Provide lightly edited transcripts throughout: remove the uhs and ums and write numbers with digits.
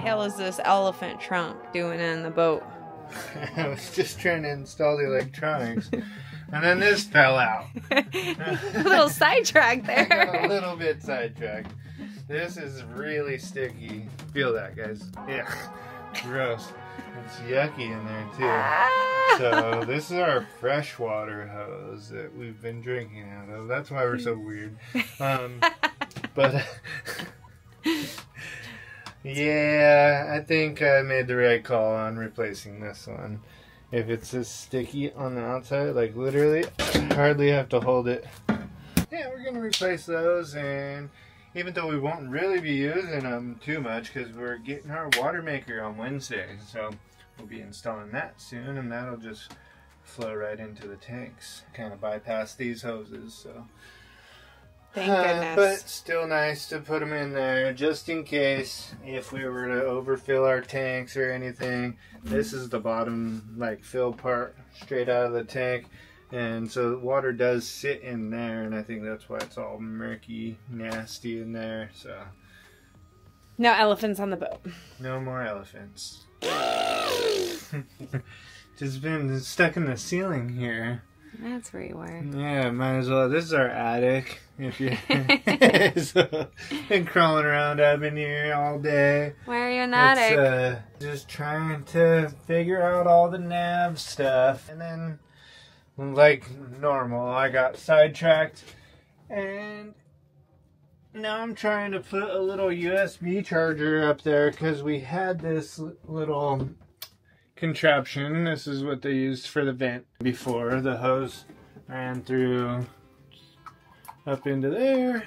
hell is this elephant trunk doing in the boat? I was just trying to install the electronics, and then this fell out. A little sidetracked I got there. a little bit sidetracked. This is really sticky. Feel that, guys. Yeah, gross. It's yucky in there too. Ah. So this is our freshwater hose that we've been drinking out of. That's why we're so weird. But yeah, I think I made the right call on replacing this one. If it's this sticky on the outside, like literally, I hardly have to hold it. Yeah, we're gonna replace those, and even though we won't really be using them too much because we're getting our water maker on Wednesday, so we'll be installing that soon, and that'll just flow right into the tanks, kind of bypass these hoses. So Thank goodness. but still nice to put them in there just in case if we were to overfill our tanks or anything. This is the bottom like fill part straight out of the tank. And so the water does sit in there, and I think that's why it's all murky, nasty in there. So No elephants on the boat. no more elephants. Just been stuck in the ceiling here. That's where you were. Yeah, might as well. This is our attic. If you so, been crawling around up in here all day. Why are you in the attic? It's just trying to figure out all the nav stuff, and then like normal, I got sidetracked, and now I'm trying to put a little USB charger up there because we had this little contraption. This is what they used for the vent before. The hose ran through up into there,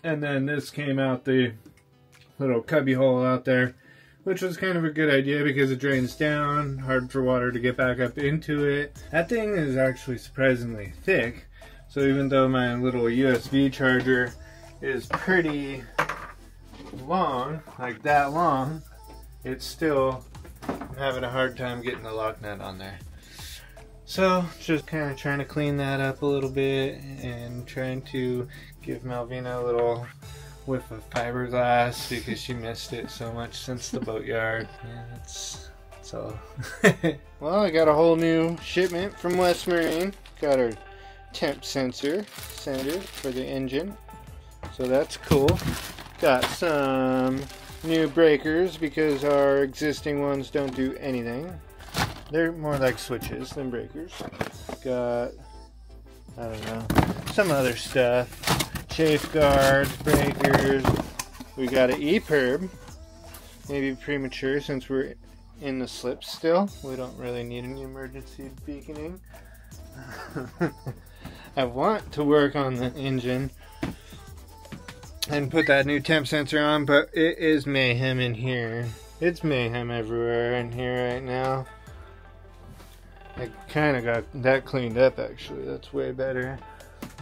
and then this came out the little cubby hole out there, which was kind of a good idea because it drains down, hard for water to get back up into it. That thing is actually surprisingly thick, so even though my little USB charger is pretty long, like that long, it's still having a hard time getting the lock nut on there. So just kind of trying to clean that up a little bit and trying to give Malvina a little whiff of fiberglass because she missed it so much since the boatyard. Yeah, that's all. Well, I got a whole new shipment from West Marine. Got our temp sensor for the engine, so that's cool. Got some new breakers because our existing ones don't do anything. They're more like switches than breakers. Got, I don't know, some other stuff. Chafe guards, breakers. We got an EPIRB. Maybe premature since we're in the slips still. We don't really need any emergency beaconing. I want to work on the engine and put that new temp sensor on, but it is mayhem in here. It's mayhem everywhere in here right now. I kind of got that cleaned up actually. That's way better.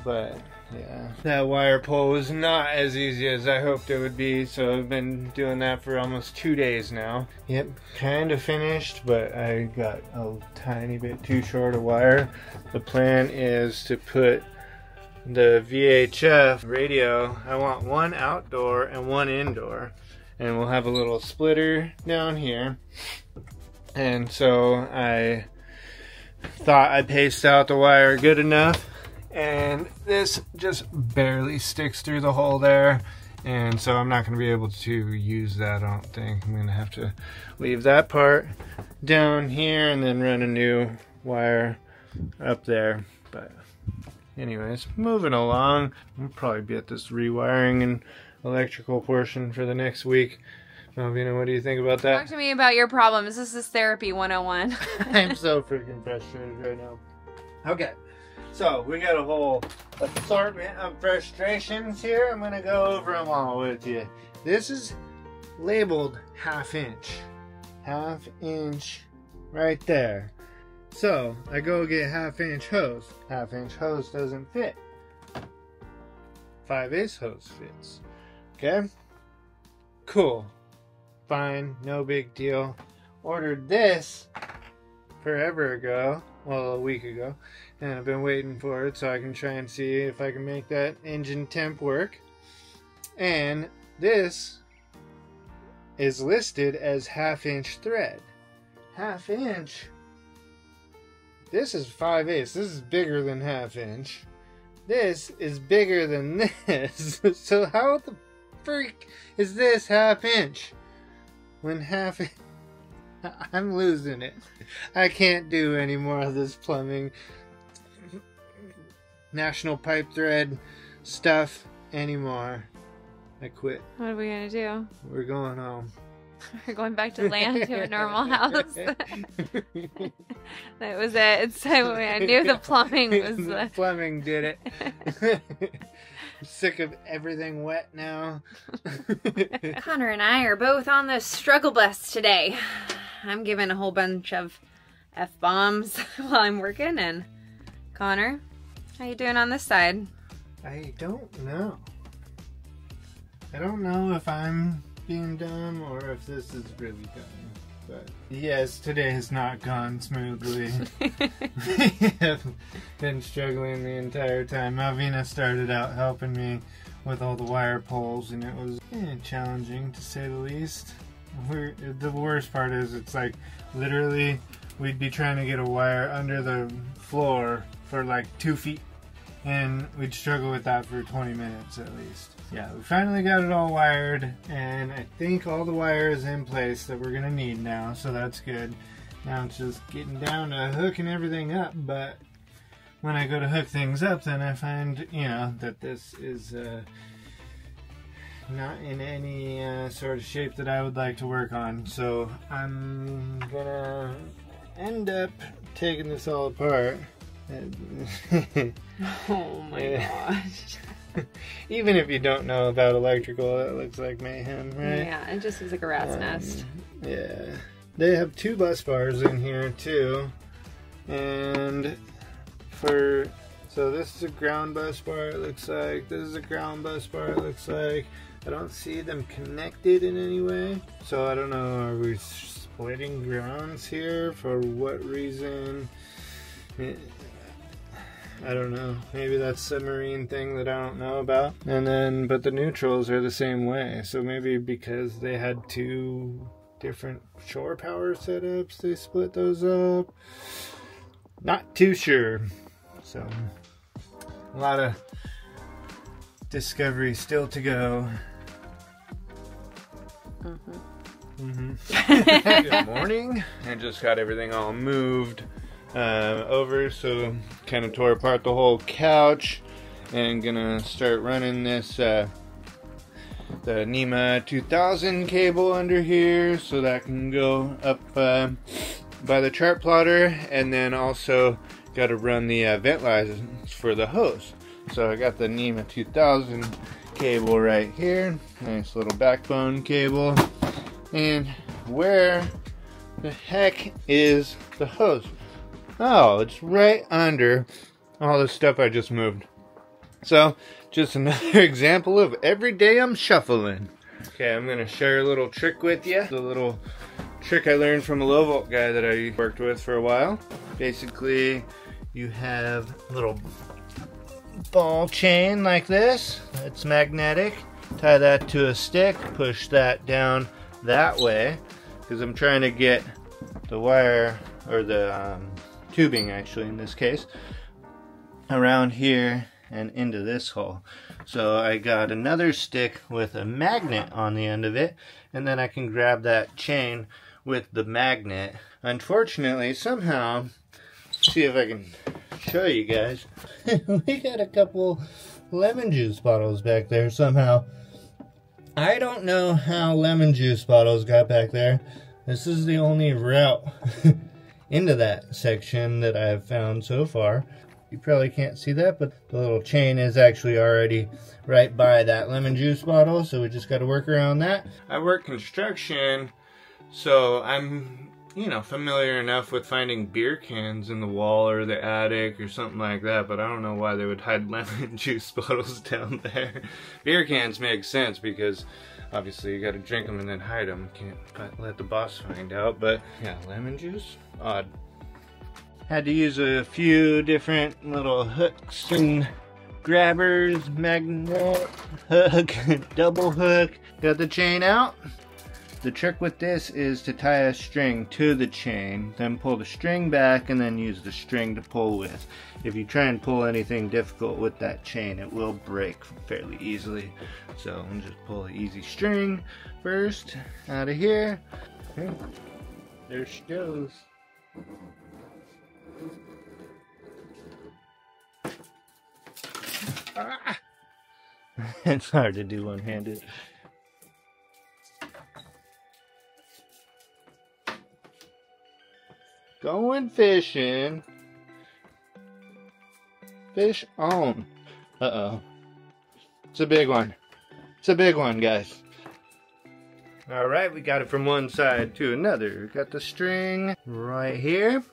But yeah, that wire pull was not as easy as I hoped it would be, so I've been doing that for almost 2 days now. Yep, kind of finished, but I got a tiny bit too short a wire. The plan is to put the VHF radio, I want one outdoor and one indoor, and we'll have a little splitter down here. And so I thought I paced out the wire good enough, and this just barely sticks through the hole there, and so I'm not going to be able to use that, I don't think. I'm going to have to leave that part down here and then run a new wire up there. But anyways, moving along. We'll probably be at this rewiring and electrical portion for the next week. Malvina, what do you think about that? Talk to me about your problems. This is therapy 101. I'm so freaking frustrated right now. Okay, so we got a whole assortment of frustrations here. I'm gonna go over them all with you. This is labeled 1/2 inch. 1/2 inch right there. So I go get 1/2 inch hose. 1/2 inch hose doesn't fit. 5/8 hose fits. Okay? Cool. Fine, no big deal. Ordered this forever ago, well, a week ago, and I've been waiting for it so I can try and see if I can make that engine temp work. And this is listed as 1/2" thread. 1/2". This is 5/8. This is bigger than 1/2". This is bigger than this. So how the freak is this 1/2" when I'm losing it. I can't do any more of this plumbing national pipe thread stuff anymore. I quit. What are we gonna do? We're going home. We're going back to land to a normal house. That was it. So I knew the plumbing was The plumbing did it. I'm sick of everything wet now. Connor and I are both on the struggle bus today. I'm giving a whole bunch of F-bombs while I'm working, and Connor, how you doing on this side? I don't know. I don't know if I'm being dumb or if this is really dumb. But yes, today has not gone smoothly. We have been struggling the entire time. Malvina started out helping me with all the wire pulls, and it was challenging to say the least. The worst part is it's like literally we'd be trying to get a wire under the floor for like 2 feet, and we'd struggle with that for 20 minutes at least. Yeah, we finally got it all wired, and I think all the wire is in place that we're gonna need now, so that's good. Now it's just getting down to hooking everything up, but when I go to hook things up, then I find, you know, that this is not in any sort of shape that I would like to work on, so I'm gonna end up taking this all apart. Oh my gosh. Even if you don't know about electrical, that looks like mayhem, right? Yeah, it just looks like a rat's nest. Yeah. They have 2 bus bars in here too. And so this is a ground bus bar, it looks like. This is a ground bus bar, it looks like. I don't see them connected in any way. So I don't know, are we splitting grounds here? For what reason? I don't know. Maybe that's a submarine thing that I don't know about. But the neutrals are the same way. So maybe because they had 2 different shore power setups, they split those up. Not too sure. So, a lot of discovery still to go. Good morning. I just got everything all moved over, so kind of tore apart the whole couch, and gonna start running this the NEMA 2000 cable under here, so that can go up by the chart plotter, and then also got to run the vent lines for the hose. So I got the NEMA 2000 cable right here, nice little backbone cable, and where the heck is the hose? Oh, it's right under all the stuff I just moved. So, just another example of every day I'm shuffling. Okay, I'm going to share a little trick with you. The little trick I learned from a low volt guy that I worked with for a while. Basically, you have a little ball chain like this. It's magnetic. Tie that to a stick, push that down that way, because I'm trying to get the wire, or the tubing actually in this case, around here and into this hole. So I got another stick with a magnet on the end of it, and then I can grab that chain with the magnet. Unfortunately, somehow, see if I can show you guys, we got a couple lemon juice bottles back there somehow. I don't know how lemon juice bottles got back there. This is the only route into that section that I've found so far. You probably can't see that, but the little chain is actually already right by that lemon juice bottle, so we just got to work around that. I work construction, so I'm, you know, familiar enough with finding beer cans in the wall or the attic or something like that, but I don't know why they would hide lemon juice bottles down there. Beer cans make sense because obviously you gotta drink them and then hide them. Can't let the boss find out, but yeah, lemon juice? Odd. Had to use a few different little hooks and grabbers, magnet, hook, double hook. Got the chain out. The trick with this is to tie a string to the chain, then pull the string back and then use the string to pull with. If you try and pull anything difficult with that chain, it will break fairly easily. So I'm just pull an easy string first out of here. Okay. There she goes. Ah! It's hard to do one-handed. Going fishing. Fish on. Uh-oh. It's a big one. It's a big one, guys. Alright, we got it from one side to another. We got the string right here.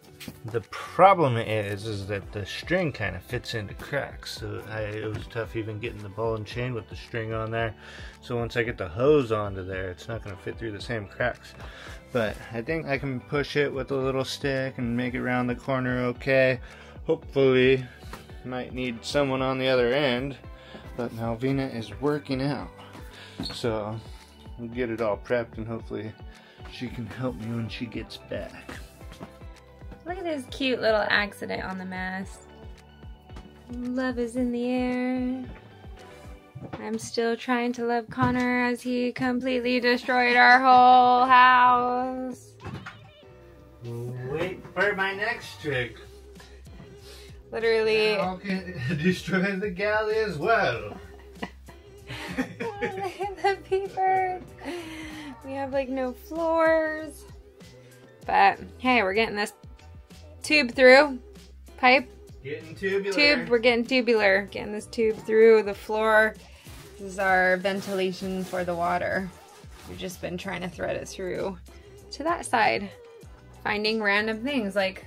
The problem is that the string kind of fits into cracks. So it was tough even getting the ball and chain with the string on there. So once I get the hose onto there, it's not going to fit through the same cracks. But I think I can push it with a little stick and make it around the corner okay. Hopefully, might need someone on the other end. But Malvina is working out. So we'll get it all prepped and hopefully she can help me when she gets back. Look at this cute little accident on the mast. Love is in the air. I'm still trying to love Connor as he completely destroyed our whole house. Wait for my next trick. Literally. I'll destroy the galley as well. Look at the peeper. We have like no floors. But hey, we're getting this tube through. Pipe. Getting tubular. Tube, we're getting tubular. Getting this tube through the floor. This is our ventilation for the water. We've just been trying to thread it through to that side. Finding random things like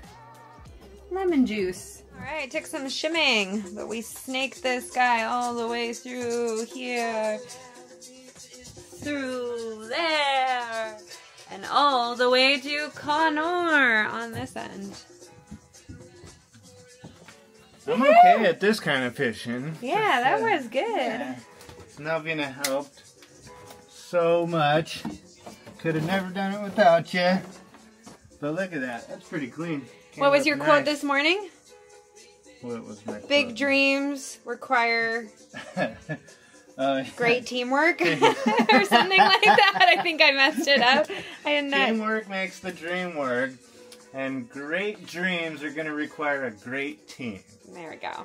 lemon juice. Alright, took some shimming, but we snaked this guy all the way through here. Through there. And all the way to Connor on this end. I'm okay at this kind of fishing. Yeah, that was good. Yeah. Malvina helped so much. Could have never done it without you. But look at that. That's pretty clean. What was your quote this morning? What was my quote? Big dreams require great teamwork or something like that. I think I messed it up. I didn't know. Teamwork makes the dream work. And great dreams are going to require a great team. There we go.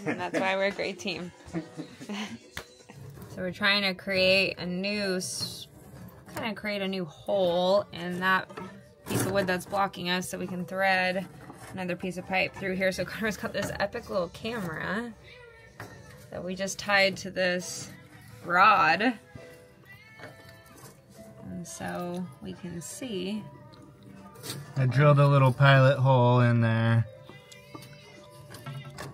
And that's why we're a great team. So we're trying to create a new hole in that piece of wood that's blocking us so we can thread another piece of pipe through here. So Connor's got this epic little camera that we just tied to this rod. And so we can see. I drilled a little pilot hole in there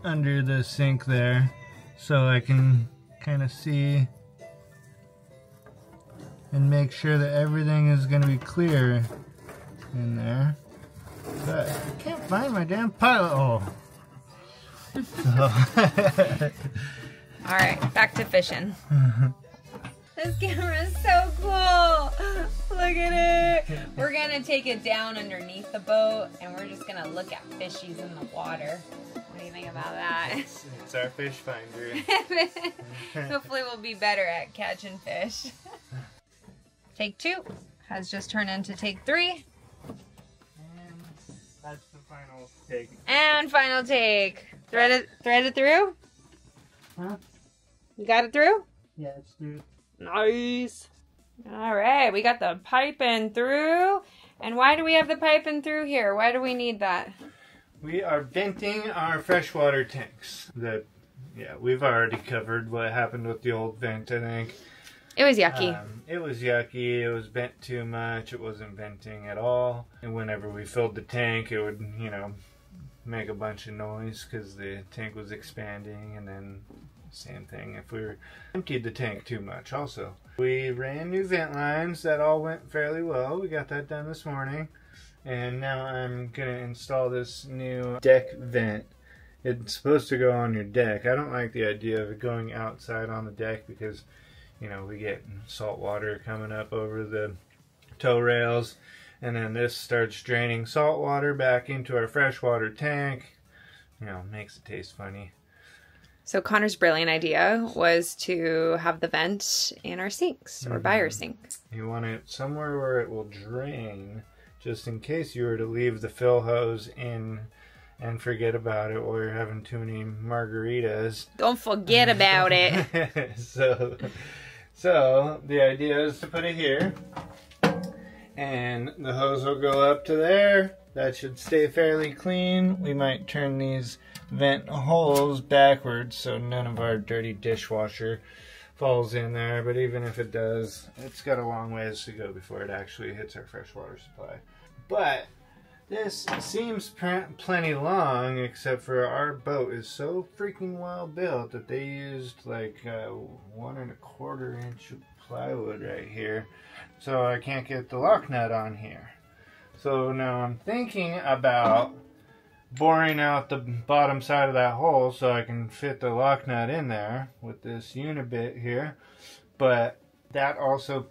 under the sink there so I can kind of see and make sure that everything is going to be clear in there. But I can't find my damn pilot hole. Alright, back to fishing. This camera is so cool. Look at it. We're going to take it down underneath the boat and we're just going to look at fishies in the water. What do you think about that? It's our fish finder. Hopefully we'll be better at catching fish. Take 2 has just turned into take 3. And that's the final take. And final take. Thread it through? Huh? You got it through? Yeah, it's through. Nice. Alright, we got the piping through. And why do we have the piping through here? Why do we need that? We are venting our freshwater tanks. We've already covered what happened with the old vent, I think. It was yucky. It was yucky. It was bent too much. It wasn't venting at all. And whenever we filled the tank, it would, make a bunch of noise because the tank was expanding. And then same thing if we emptied the tank too much also. We ran new vent lines. That all went fairly well. We got that done this morning. And now I'm going to install this new deck vent. It's supposed to go on your deck. I don't like the idea of it going outside on the deck because, we get salt water coming up over the tow rails, and then this starts draining salt water back into our freshwater tank. You know, makes it taste funny. So Connor's brilliant idea was to have the vent in our sinks, or by our sink. You want it somewhere where it will drain, just in case you were to leave the fill hose in and forget about it while you're having too many margaritas. Don't forget about it. So the idea is to put it here, and the hose will go up to there. That should stay fairly clean. We might turn these vent holes backwards so none of our dirty dishwasher falls in there, but even if it does, it's got a long ways to go before it actually hits our freshwater supply. But this seems plenty long, except for our boat is so freaking well built that they used like 1 1/4 inch of plywood right here, so I can't get the lock nut on here. So now I'm thinking about boring out the bottom side of that hole so I can fit the lock nut in there with this unibit here. But that also,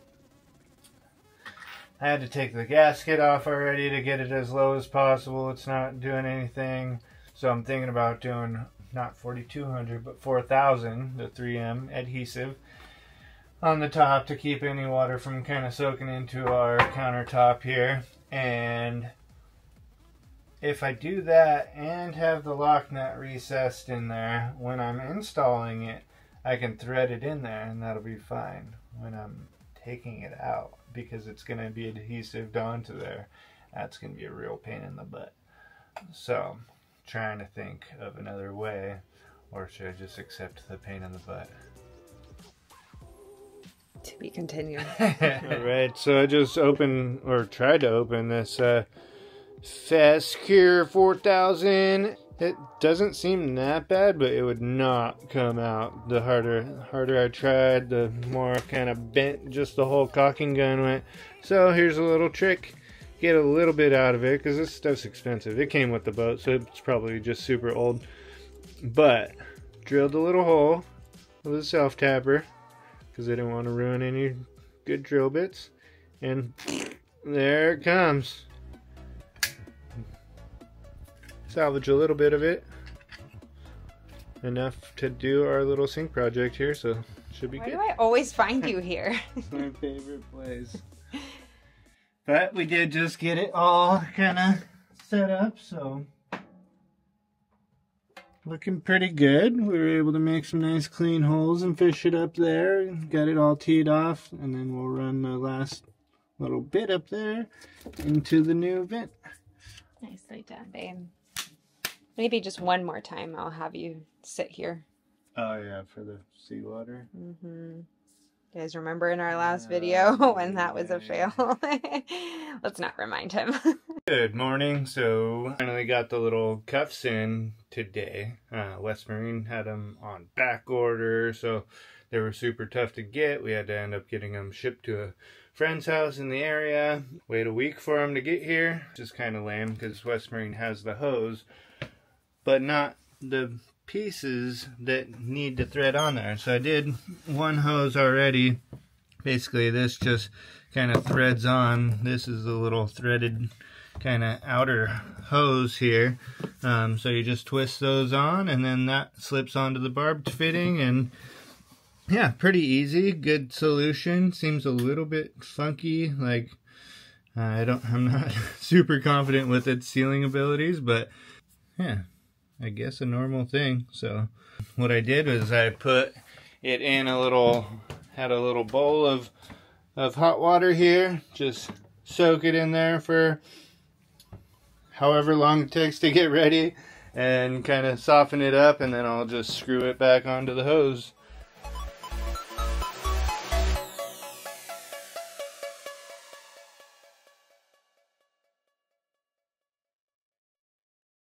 I had to take the gasket off already to get it as low as possible. It's not doing anything. So I'm thinking about doing not 4200 but 4000, the 3M adhesive on the top to keep any water from kind of soaking into our countertop here. And if I do that and have the lock nut recessed in there, when I'm installing it, I can thread it in there and that'll be fine. When I'm taking it out, because it's going to be adhesived onto there, that's going to be a real pain in the butt. So, trying to think of another way, or should I just accept the pain in the butt? To be continued. Alright, so I just opened, or tried to open this Fast Cure 4000. It doesn't seem that bad, but it would not come out. The harder I tried, the more kind of bent just the whole caulking gun went. So here's a little trick. Get a little bit out of it, because this stuff's expensive. It came with the boat, so it's probably just super old. But drilled a little hole with a self-tapper, because I didn't want to ruin any good drill bits. And there it comes. Salvage a little bit of it. Enough to do our little sink project here, so should be good. Why do I always find you here? It's my favorite place. But we did just get it all kind of set up, so looking pretty good. We were able to make some nice clean holes and fish it up there. Got it all teed off, and then we'll run the last little bit up there into the new vent. Nicely done, babe. Maybe just one more time I'll have you sit here. Oh yeah, for the seawater. Mm-hmm. You guys remember in our last video when that was a fail? Let's not remind him. Good morning. So finally got the little cuffs in today. West Marine had them on back order, so they were super tough to get. We had to end up getting them shipped to a friend's house in the area. Wait a week for them to get here. Just kind of lame because West Marine has the hose, but not the pieces that need to thread on there. So I did one hose already. Basically this just kind of threads on. This is the little threaded kind of outer hose here. So you just twist those on and then that slips onto the barbed fitting, and yeah, pretty easy. Good solution. Seems a little bit funky, like I'm not super confident with its sealing abilities, but yeah, I guess a normal thing. So what I did was I put it in had a little bowl of hot water here. Just soak it in there for however long it takes to get ready and kind of soften it up, and then I'll just screw it back onto the hose.